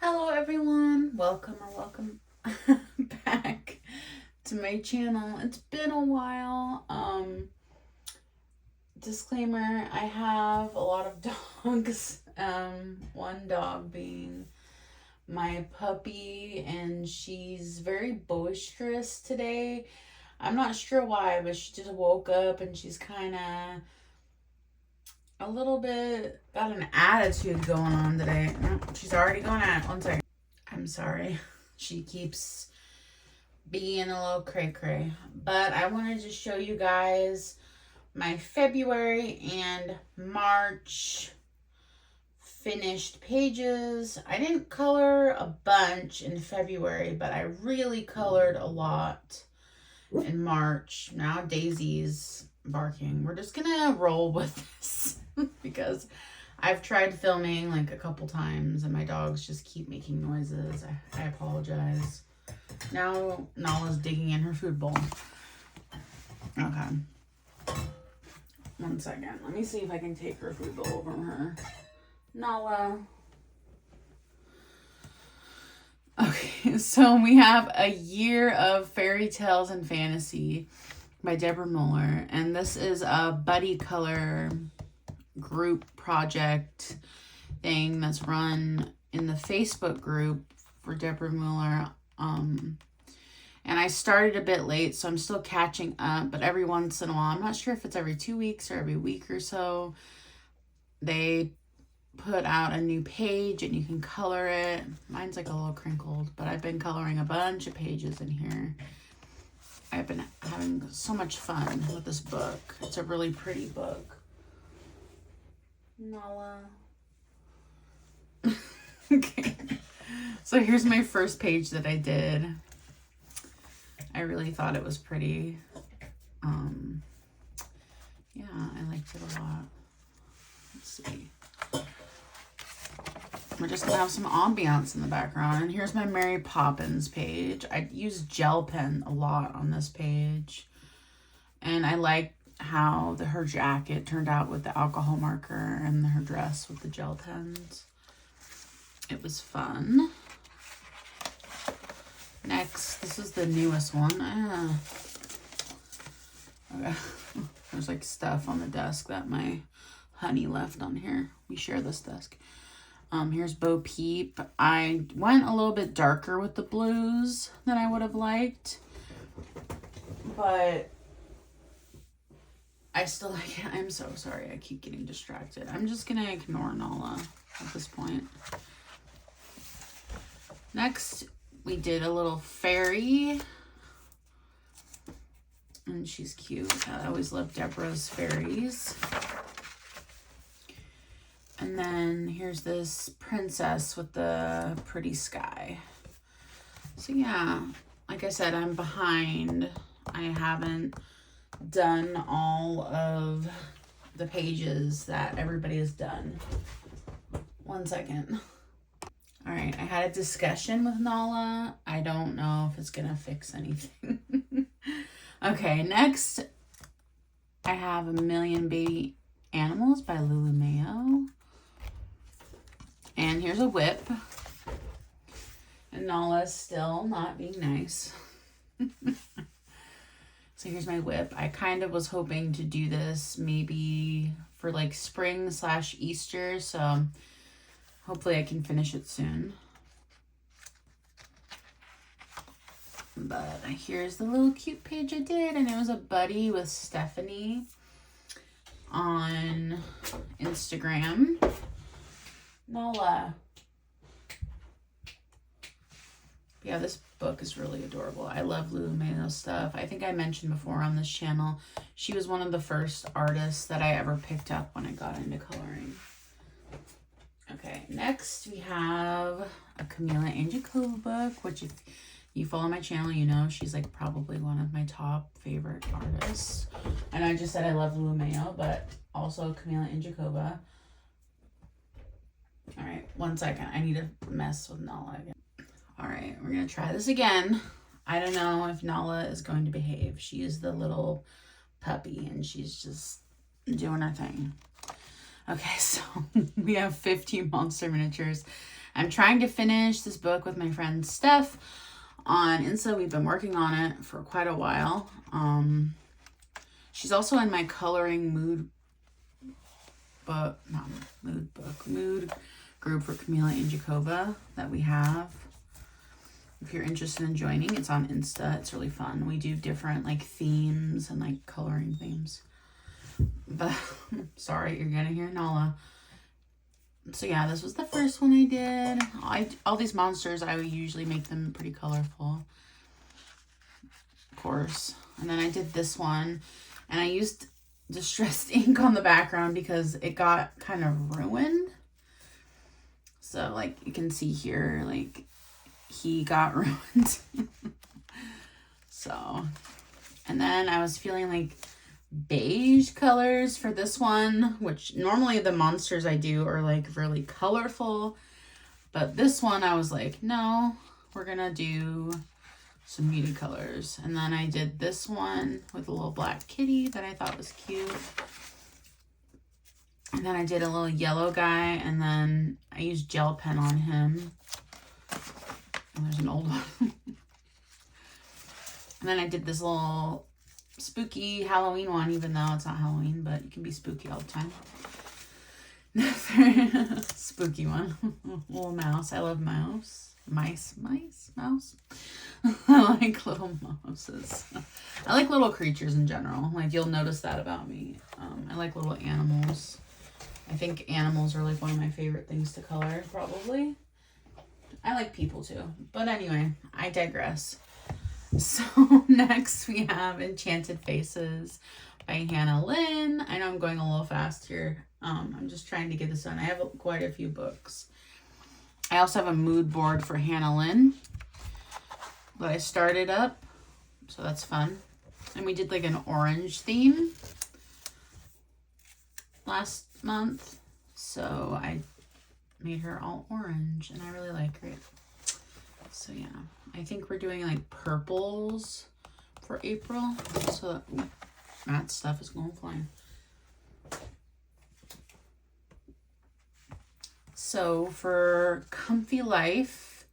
Hello everyone, welcome back to my channel. It's been a while. Disclaimer, I have a lot of dogs. One dog being my puppy, and she's very boisterous today. I'm not sure why, but she just woke up and she's kind of a little bit got an attitude going on today. She's already going at 1 second. I'm sorry. She keeps being a little cray cray. But I wanted to show you guys my February and March finished pages. I didn't color a bunch in February, but I really colored a lot in March. Now Daisy's barking. We're just gonna roll with this because I've tried filming like a couple times and my dogs just keep making noises. I apologize. Now Nala's digging in her food bowl. Okay. 1 second. Let me see if I can take her food bowl from her. Nala. Okay, so we have A Year of Fairy Tales and Fantasy by Deborah Muller. And this is a buddy color group project thing that's run in the Facebook group for Deborah Muller. And I started a bit late, so I'm still catching up, but every once in a while, I'm not sure if it's every 2 weeks or every week or so, they put out a new page and you can color it. Mine's like a little crinkled, but I've been coloring a bunch of pages in here. I've been having so much fun with this book. It's a really pretty book. Nala. Okay. So here's my first page that I did. I really thought it was pretty. Yeah, I liked it a lot. Let's see. We're just gonna have some ambiance in the background. And here's my Mary Poppins page. I used gel pen a lot on this page. And I like how her jacket turned out with the alcohol marker and her dress with the gel pens. It was fun. Next, this is the newest one. Okay. There's like stuff on the desk that my honey left on here. We share this desk. Here's Bo Peep. I went a little bit darker with the blues than I would have liked, but I still like it. I'm so sorry. I keep getting distracted. I'm just gonna ignore Nala at this point. Next, we did a little fairy. And she's cute. I always love Deborah's fairies. And then here's this princess with the pretty sky. So yeah, like I said, I'm behind. I haven't done all of the pages that everybody has done. 1 second. All right, I had a discussion with Nala. I don't know if it's gonna fix anything. Okay, next I have A Million Baby Animals by Lulu Mayo. And here's a whip. And Nala's still not being nice. So here's my whip. I kind of was hoping to do this maybe for like spring/Easter. So hopefully I can finish it soon. But here's the little cute page I did. And it was a buddy with Stephanie on Instagram. Nala. Yeah, this book is really adorable. I love Lulu Mayo's stuff. I think I mentioned before on this channel, she was one of the first artists that I ever picked up when I got into coloring. Okay, next we have a Camila Angelova book, which if you follow my channel, you know she's like probably one of my top favorite artists. And I just said I love Lulu Mayo, but also Camila Angelova. All right, 1 second. I need to mess with Nala again. All right, we're going to try this again. I don't know if Nala is going to behave. She is the little puppy, and she's just doing her thing. Okay, so we have 15 monster miniatures. I'm trying to finish this book with my friend Steph on Insta. We've been working on it for quite a while. She's also in my coloring mood group for Camila and Jacoba that we have. If you're interested in joining, it's on Insta. It's really fun. We do different like themes and like coloring themes. But sorry, you're gonna hear Nala. So yeah, this was the first one I did. All these monsters, I would usually make them pretty colorful, of course. And then I did this one, and I used distressed ink on the background because it got kind of ruined. So like you can see here, like he got ruined. So, and then I was feeling like beige colors for this one, which normally the monsters I do are like really colorful, but this one I was like, no, we're gonna do some muted colors. And then I did this one with a little black kitty that I thought was cute. And then I did a little yellow guy, and then I used gel pen on him. And there's an old one. And then I did this little spooky Halloween one, even though it's not Halloween, but you can be spooky all the time. Spooky one. Little mouse. I love mouse. Mouse. I like little mouses. I like little creatures in general. Like, you'll notice that about me. I like little animals. I think animals are like one of my favorite things to color, probably. I like people too. But anyway, I digress. So next we have Enchanted Faces by Hannah Lynn. I know I'm going a little fast here. I'm just trying to get this done. I have quite a few books. I also have a mood board for Hannah Lynn that I started up. So that's fun. And we did like an orange theme last month. So I made her all orange and I really like it. So yeah, I think we're doing like purples for April. So that stuff is going flying. So for Comfy Life,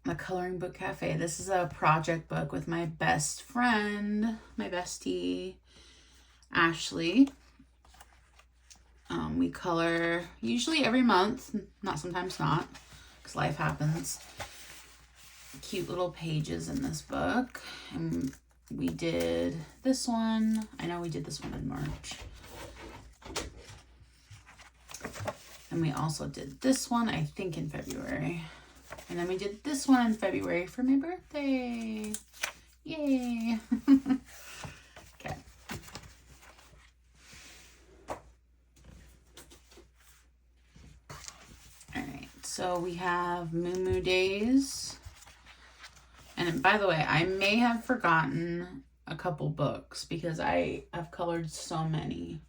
the Coloring Book Cafe, this is a project book with my best friend, my bestie, Ashley. We color usually every month, sometimes not, because life happens. Cute little pages in this book. And we did this one. I know we did this one in March. And we also did this one, I think, in February. And then we did this one in February for my birthday. Yay! Okay. Alright, so we have Moo Moo Days. And by the way, I may have forgotten a couple books because I have colored so many.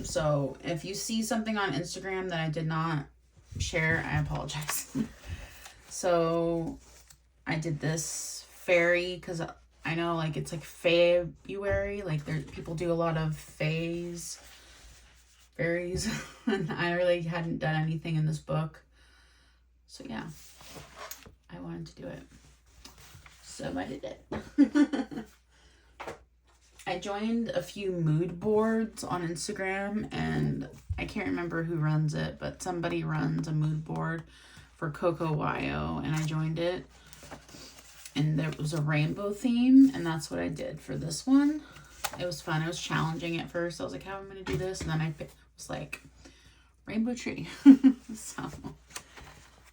So if you see something on Instagram that I did not share, I apologize. So I did this fairy because I know like it's like February, like people do a lot of fairies, and I really hadn't done anything in this book. So yeah, I wanted to do it. So I did it. I joined a few mood boards on Instagram, and I can't remember who runs it, but somebody runs a mood board for Coco Wyo, and I joined it. And there was a rainbow theme, and that's what I did for this one. It was fun. It was challenging at first. I was like, how am I going to do this? And then I was like, rainbow tree. So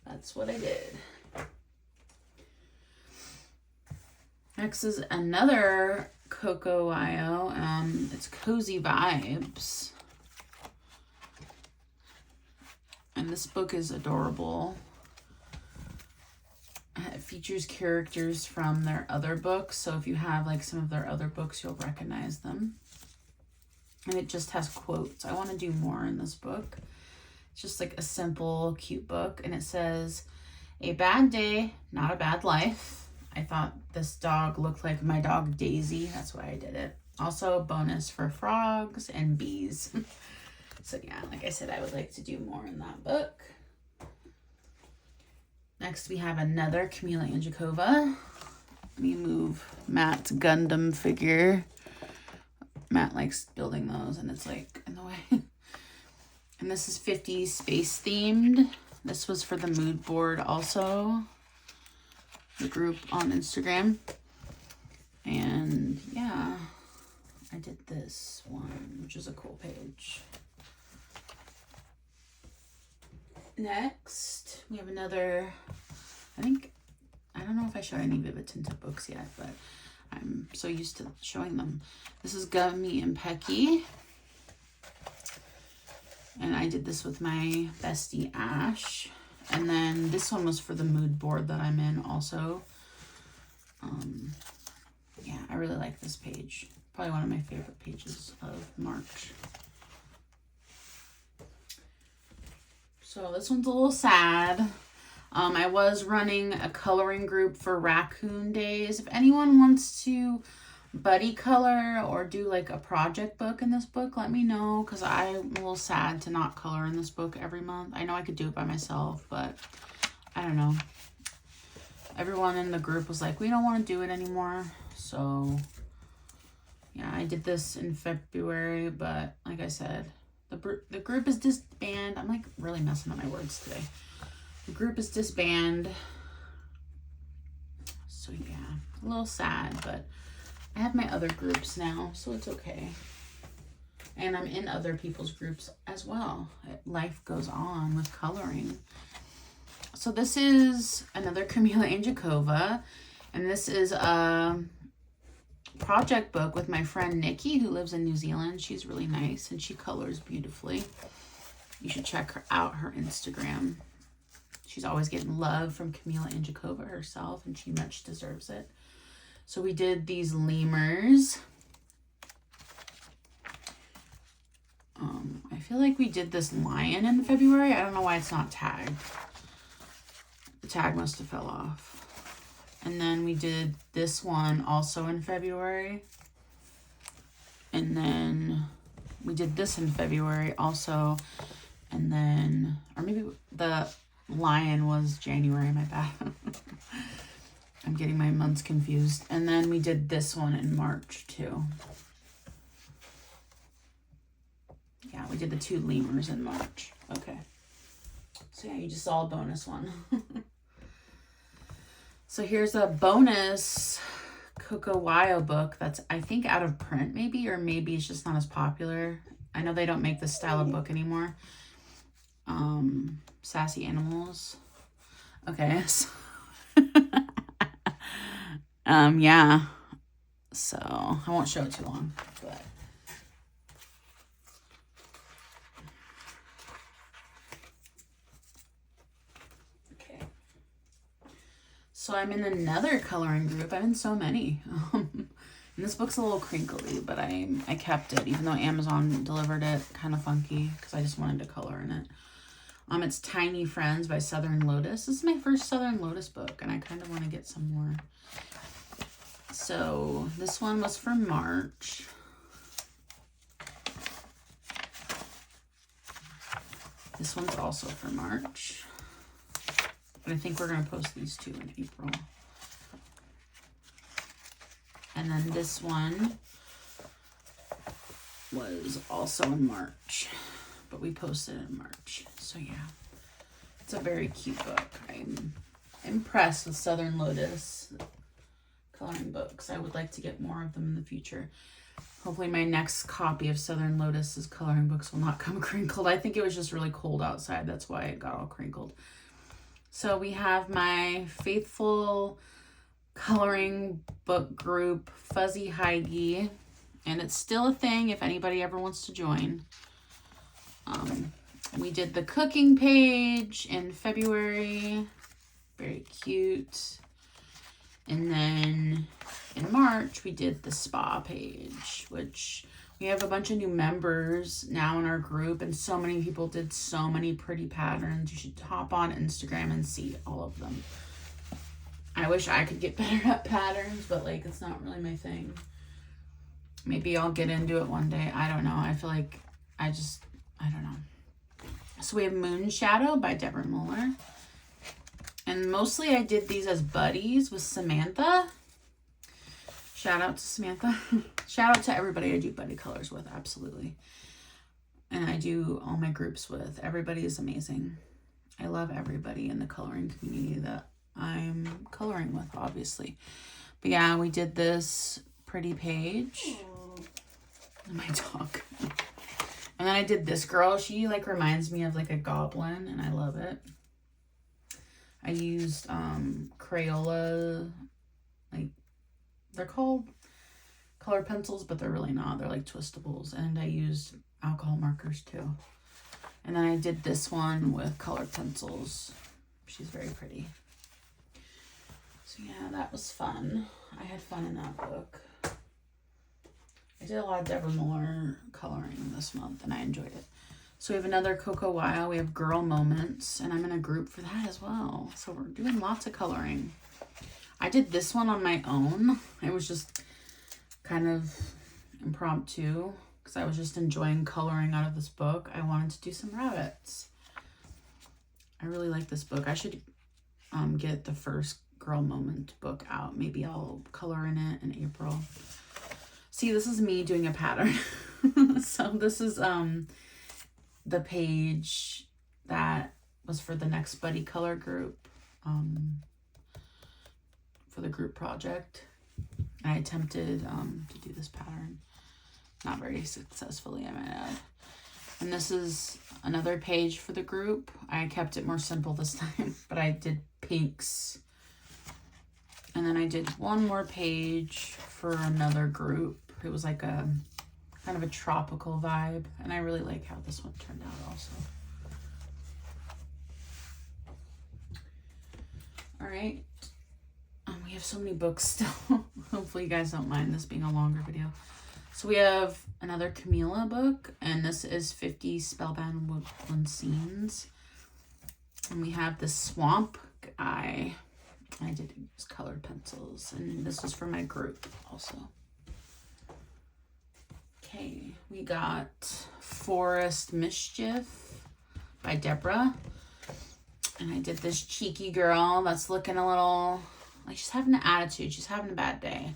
that's what I did. Next is another Coco Wyo. It's Cozy Vibes. And this book is adorable. It features characters from their other books. So if you have like some of their other books, you'll recognize them. And it just has quotes. I want to do more in this book. It's just like a simple, cute book. And it says, "A bad day, not a bad life." I thought this dog looked like my dog Daisy. That's why I did it. Also, bonus for frogs and bees. So yeah, like I said, I would like to do more in that book. Next, we have another Camila Anjakova. Let me move Matt's Gundam figure. Matt likes building those, and it's like in the way. And this is 50s space themed. This was for the mood board also, the group on Instagram. And yeah, I did this one, which is a cool page. Next, we have another, I don't know if I showed any Vivid Tinta books yet, but I'm so used to showing them. This is Gummy and Pecky. And I did this with my bestie Ash. And then this one was for the mood board that I'm in also. Yeah, I really like this page. Probably one of my favorite pages of March. So this one's a little sad. I was running a coloring group for Raccoon Days. If anyone wants to buddy color or do like a project book in this book, let me know, because I'm a little sad to not color in this book every month. I know I could do it by myself, but I don't know. Everyone in the group was like, we don't want to do it anymore. So yeah, I did this in February, but like I said, the group is disbanded. I'm like really messing up my words today. The group is disbanded. So yeah, a little sad, but I have my other groups now, so it's okay. And I'm in other people's groups as well. Life goes on with coloring. So this is another Camila Anjakova, and this is a project book with my friend Nikki, who lives in New Zealand. She's really nice, and she colors beautifully. You should check out her Instagram. She's always getting love from Camila Anjakova herself, and she much deserves it. So we did these lemurs. I feel like we did this lion in February. I don't know why it's not tagged. The tag must have fell off. And then we did this one also in February. And then we did this in February also. And then, or maybe the lion was January, my bad. I'm getting my months confused. And then we did this one in March too. Yeah, we did the two lemurs in March. Okay. So yeah, you just saw a bonus one. So here's a bonus Coco Wyo book that's, I think, out of print maybe, or maybe it's just not as popular. I know they don't make this style of book anymore. Sassy Animals. Okay. So yeah. So I won't show it too long, but okay. So I'm in another coloring group. I'm in so many. And this book's a little crinkly, but I kept it, even though Amazon delivered it kind of funky, because I just wanted to color in it. It's Tiny Friends by Southern Lotus. This is my first Southern Lotus book, and I kind of want to get some more. So this one was for March. This one's also for March. But I think we're going to post these two in April. And then this one was also in March, but we posted it in March. So yeah, it's a very cute book. I'm impressed with Southern Lotus coloring books. I would like to get more of them in the future. Hopefully my next copy of Southern Lotus's coloring books will not come crinkled. I think it was just really cold outside. That's why it got all crinkled. So we have my faithful coloring book group, Fuzzy Heidi, and it's still a thing if anybody ever wants to join. We did the cooking page in February. Very cute. And then in March, we did the spa page, which we have a bunch of new members now in our group, and so many people did so many pretty patterns. You should hop on Instagram and see all of them. I wish I could get better at patterns, but like it's not really my thing. Maybe I'll get into it one day. I don't know. I feel like I I don't know. So we have Moon Shadow by Deborah Muller. And mostly I did these as buddies with Samantha. Shout out to Samantha. Shout out to everybody I do buddy colors with, absolutely. And I do all my groups with. Everybody is amazing. I love everybody in the coloring community that I'm coloring with, obviously. But yeah, we did this pretty page. My dog. And then I did this girl. She like reminds me of like a goblin, and I love it. I used Crayola, like they're called color pencils, but they're really not. They're like twistables. And I used alcohol markers too. And then I did this one with colored pencils. She's very pretty. So yeah, that was fun. I had fun in that book. I did a lot of Deborah Muller coloring this month, and I enjoyed it. So we have another Coco Wile. We have Girl Moments, and I'm in a group for that as well. So we're doing lots of coloring. I did this one on my own. It was just kind of impromptu because I was just enjoying coloring out of this book. I wanted to do some rabbits. I really like this book. I should get the first Girl Moment book out. Maybe I'll color in it in April. See, this is me doing a pattern. So this is the page that was for the next buddy color group, for the group project. I attempted to do this pattern, not very successfully, I might add. And this is another page for the group. I kept it more simple this time, but I did pinks. And then I did one more page for another group. It was like a kind of a tropical vibe, and I really like how this one turned out also. All right. We have so many books still. Hopefully you guys don't mind this being a longer video. So we have another Camila book, and this is 50 Spellbound Woodland Scenes. And we have the Swamp Guy. I did use colored pencils, and this was for my group also. Okay, we got Forest Mischief by Deborah. And I did this cheeky girl that's looking a little like she's having an attitude. She's having a bad day.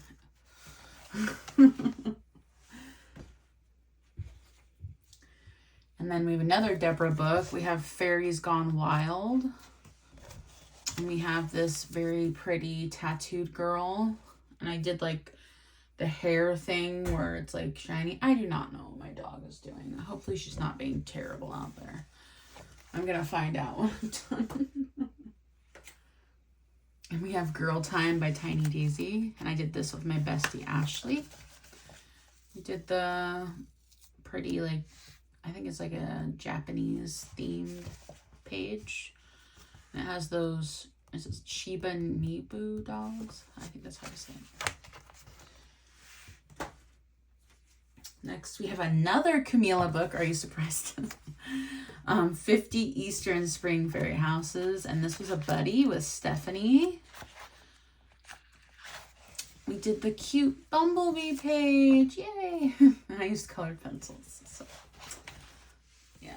And then we have another Deborah book. We have Fairies Gone Wild. And we have this very pretty tattooed girl. And I did like the hair thing where it's like shiny. I do not know what my dog is doing. Hopefully she's not being terrible out there. I'm going to find out when I'm done. And we have Girl Time by Tiny Daisy. And I did this with my bestie, Ashley. We did the pretty, like, I think it's like a Japanese themed page. And it has those, is it Shiba Inu dogs? I think that's how to say it. Next, we have another Camila book. Are you surprised? 50 Eastern Spring Fairy Houses. And this was a buddy with Stephanie. We did the cute Bumblebee page. Yay! I used colored pencils. So, yeah.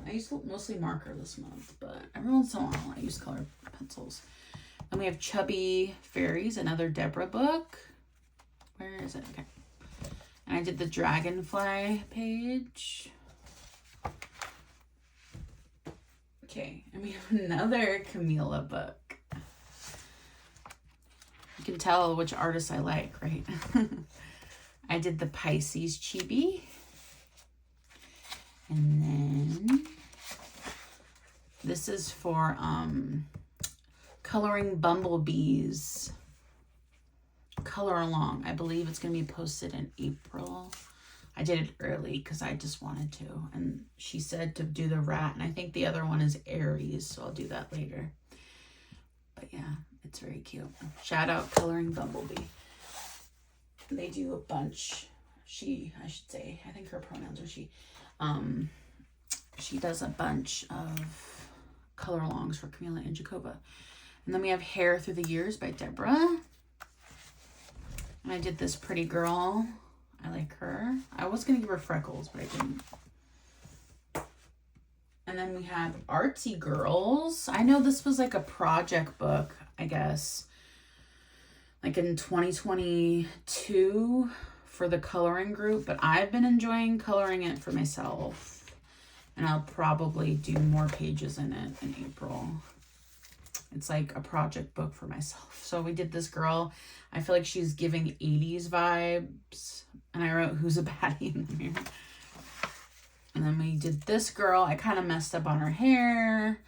I used mostly marker this month, but every once in a while I use colored pencils. And we have Chubby Fairies, another Deborah book. Where is it? Okay. And I did the Dragonfly page. Okay, and we have another Camila book. You can tell which artist I like, right? I did the Pisces Chibi. And then this is for coloring bumblebees. Color along. I believe it's going to be posted in April. I did it early because I just wanted to. And she said to do the rat. And I think the other one is Aries. So I'll do that later. But yeah, it's very cute. Shout out Coloring Bumblebee. They do a bunch. I should say. I think her pronouns are she. She does a bunch of color alongs for Camila and Jacoba. And then we have Hair Through the Years by Deborah. And I did this pretty girl. I like her. I was going to give her freckles, but I didn't. And then we have Artsy Girls. I know this was like a project book, I guess, like in 2022 for the coloring group, but I've been enjoying coloring it for myself. And I'll probably do more pages in it in April. It's like a project book for myself. So we did this girl. I feel like she's giving 80s vibes. And I wrote, who's a baddie in the mirror? And then we did this girl. I kind of messed up on her hair,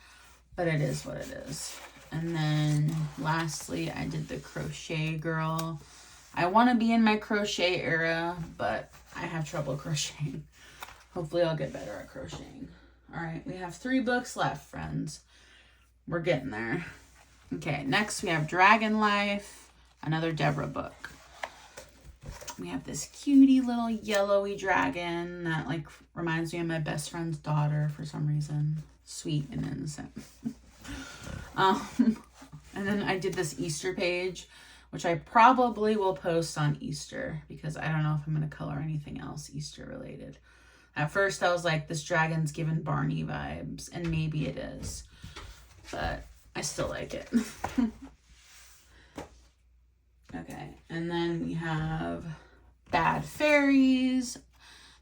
but it is what it is. And then lastly, I did the crochet girl. I want to be in my crochet era, but I have trouble crocheting. Hopefully I'll get better at crocheting. All right, we have 3 books left, friends. We're getting there. Okay, next we have Dragon Life, another Deborah book. We have this cutie little yellowy dragon that like reminds me of my best friend's daughter for some reason. Sweet and innocent. And then I did this Easter page, which I probably will post on Easter because I don't know if I'm going to color anything else Easter related. At first I was like, this dragon's giving Barney vibes, and maybe it is, but I still like it. Okay, and then we have Bad Fairies.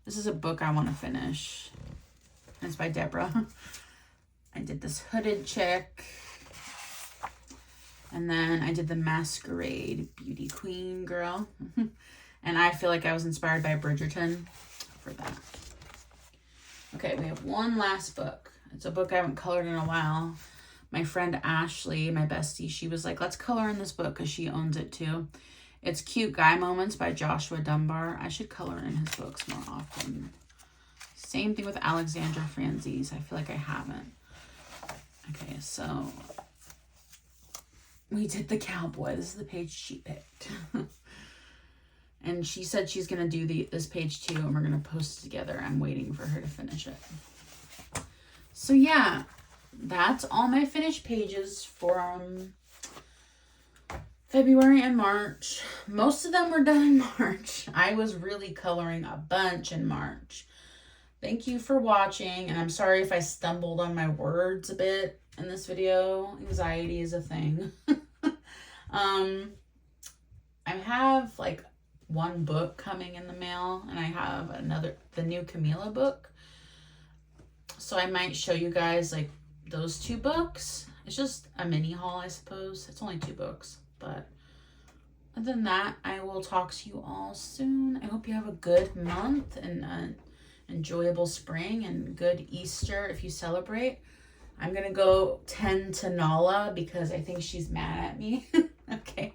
This is a book I want to finish. It's by Deborah. I did this hooded chick. And then I did the Masquerade Beauty Queen girl. And I feel like I was inspired by Bridgerton for that. Okay, we have one last book. It's a book I haven't colored in a while. My friend Ashley, my bestie, she was like, let's color in this book because she owns it too. It's Cute Guy Moments by Joshua Dunbar. I should color in his books more often. Same thing with Alexandra Franzese. I feel like I haven't. Okay, so we did the cowboy. This is the page she picked. And she said she's going to do this page too, and we're going to post it together. I'm waiting for her to finish it. So yeah, that's all my finished pages from February and March. Most of them were done in March. I was really coloring a bunch in March. Thank you for watching, and I'm sorry if I stumbled on my words a bit in this video. Anxiety is a thing. I have like one book coming in the mail, and I have the new Camila book. So I might show you guys like those 2 books. It's just a mini haul, I suppose. It's only 2 books, but other than that, I will talk to you all soon. I hope you have a good month and an enjoyable spring and good Easter if you celebrate. I'm gonna go tend to Nala because I think she's mad at me. Okay.